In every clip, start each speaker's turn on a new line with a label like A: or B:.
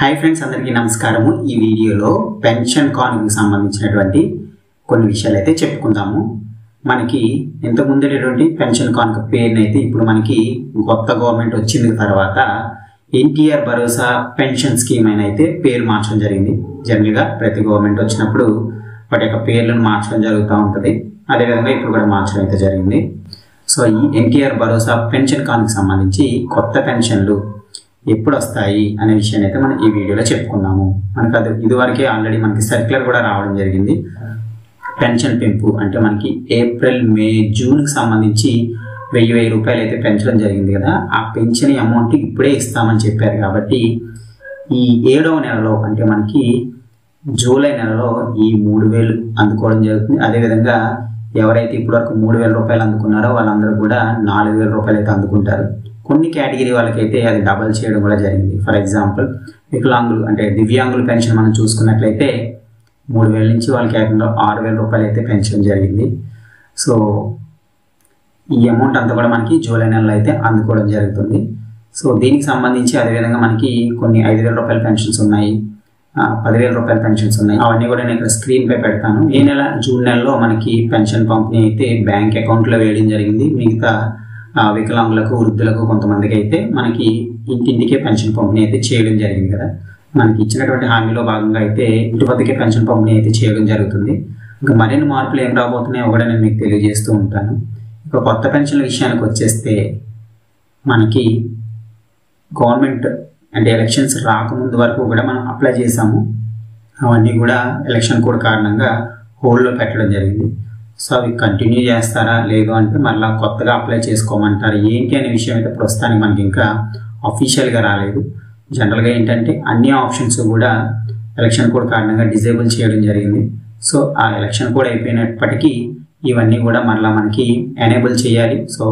A: Hi friends, అందరికీ నమస్కారము. ఈ వీడియోలో పెన్షన్ కానుకకు సంబంధించినటువంటి కొన్ని విషయాలు అయితే చెప్పుకుందాము. మనకి ఇంతకు ముందేటువంటి పెన్షన్ కానుక పేరునైతే ఇప్పుడు మనకి కొత్త గవర్నమెంట్ వచ్చిన తర్వాత ఎన్టీఆర్ భరోసా పెన్షన్ స్కీమ్ అని అయితే పేరు మార్చడం జరిగింది. జనరల్గా ప్రతి గవర్నమెంట్ వచ్చినప్పుడు వాటి యొక్క పేర్లను మార్చడం జరుగుతూ ఉంటుంది. అదేవిధంగా ఇప్పుడు కూడా మార్చడం అయితే జరిగింది. సో ఈ ఎన్టీఆర్ భరోసా పెన్షన్ కానుకకు సంబంధించి కొత్త పెన్షన్లు ఎప్పుడు వస్తాయి అనే విషయాన్ని అయితే మనం ఈ వీడియోలో చెప్పుకుందాము. మనకు అది ఇదివరకే ఆల్రెడీ మనకి సర్క్యులర్ కూడా రావడం జరిగింది. పెన్షన్ పెంపు అంటే మనకి ఏప్రిల్, మే, జూన్కి సంబంధించి 1000 రూపాయలు అయితే పెంచడం జరిగింది కదా. ఆ పెన్షన్ అమౌంట్ ఇప్పుడే ఇస్తామని చెప్పారు. కాబట్టి ఈ 7వ నెలలో అంటే మనకి జూలై నెలలో ఈ 3000 అందుకోవడం జరుగుతుంది. అదేవిధంగా ఎవరైతే ఇప్పటివరకు 3000 రూపాయలు అందుకున్నారో వాళ్ళందరూ కూడా 4000 రూపాయలు అయితే అందుకుంటారు. కొన్ని కేటగిరీ వాళ్ళకైతే అది డబల్ చేయడం కూడా జరిగింది. ఫర్ ఎగ్జాంపుల్ వికలాంగులు అంటే దివ్యాంగుల పెన్షన్ మనం చూసుకున్నట్లయితే 3000 నుంచి వాళ్ళకి ఏకంగా 6000 రూపాయలు అయితే పెంచడం జరిగింది. సో ఈ అమౌంట్ అంతా కూడా మనకి జూలై నెలలో అయితే అందుకోవడం జరుగుతుంది. సో దీనికి సంబంధించి అదేవిధంగా మనకి కొన్ని 5000 రూపాయల పెన్షన్స్ ఉన్నాయి, 10,000 రూపాయల పెన్షన్స్ ఉన్నాయి. అవన్నీ కూడా నేను ఇక్కడ స్క్రీన్ పై పెడతాను. ఈ నెల జూన్ నెలలో మనకి పెన్షన్ పంపిణీ అయితే బ్యాంక్ అకౌంట్లో వేయడం జరిగింది. మిగతా వికలాంగులకు, వృద్ధులకు కొంతమందికి అయితే మనకి ఇంటింటికే పెన్షన్ పంపిణీ అయితే చేయడం జరిగింది కదా. మనకి ఇచ్చినటువంటి హామీలో భాగంగా అయితే ఇంటి వద్దకే పెన్షన్ పంపిణీ అయితే చేయడం జరుగుతుంది. ఇంకా మరిన్ని మార్పులు ఏం రాబోతున్నాయో కూడా నేను మీకు తెలియజేస్తూ ఉంటాను. ఇక కొత్త పెన్షన్ల విషయానికి వచ్చేస్తే మనకి గవర్నమెంట్ అంటే ఎలక్షన్స్ రాకముందు వరకు కూడా మనం అప్లై చేసాము. అవన్నీ కూడా ఎలక్షన్ కోడ్ కారణంగా హోల్డ్లో పెట్టడం జరిగింది. సో అవి కంటిన్యూ చేస్తారా లేదు అంటే మళ్ళీ కొత్తగా అప్లై చేసుకోమంటారు ఏంటి అనే విషయం అయితే ప్రస్తుతానికి మనకి ఇంకా అఫీషియల్గా రాలేదు. జనరల్గా ఏంటంటే అన్ని ఆప్షన్స్ కూడా ఎలక్షన్ కోడ్ కారణంగా డిజేబుల్ చేయడం జరిగింది. సో ఆ ఎలక్షన్ కోడ్ అయిపోయినప్పటికీ ఇవన్నీ కూడా మళ్ళీ మనకి ఎనేబుల్ చేయాలి. సో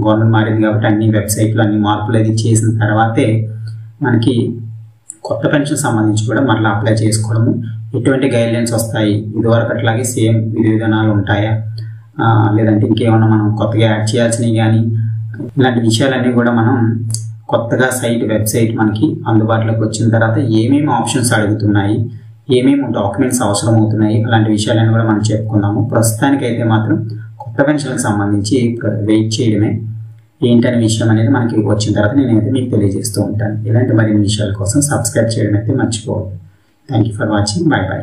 A: గవర్నమెంట్ మారింది కాబట్టి అన్ని వెబ్సైట్లు అన్ని మార్పులు అది చేసిన తర్వాతే మనకి కొత్త పెన్షన్ సంబంధించి కూడా మళ్ళీ అప్లై చేసుకోవడము, ఎటువంటి గైడ్లైన్స్ వస్తాయి, ఇదివరకు అట్లాగే సేమ్ విధి విధానాలు ఉంటాయా లేదంటే ఇంకేమన్నా మనం కొత్తగా యాడ్ చేయాల్సినవి కానీ ఇలాంటి విషయాలన్నీ కూడా మనం కొత్తగా వెబ్సైట్ మనకి అందుబాటులోకి వచ్చిన తర్వాత ఏమేమి ఆప్షన్స్ అడుగుతున్నాయి, ఏమేమి డాక్యుమెంట్స్ అవసరం అవుతున్నాయి అలాంటి విషయాలన్నీ కూడా మనం చెప్పుకుందాము. ప్రస్తుతానికైతే మాత్రం కొత్త పెన్షన్లకు సంబంధించి వెయిట్ చేయడమే. ఏంటనే విషయం అనేది మనకి వచ్చిన తర్వాత నేనైతే మీకు తెలియజేస్తూ ఉంటాను. ఇలాంటి మరిన్ని విషయాల కోసం సబ్స్క్రైబ్ చేయడం అయితే మర్చిపోవద్దు. Thank you for watching. Bye bye.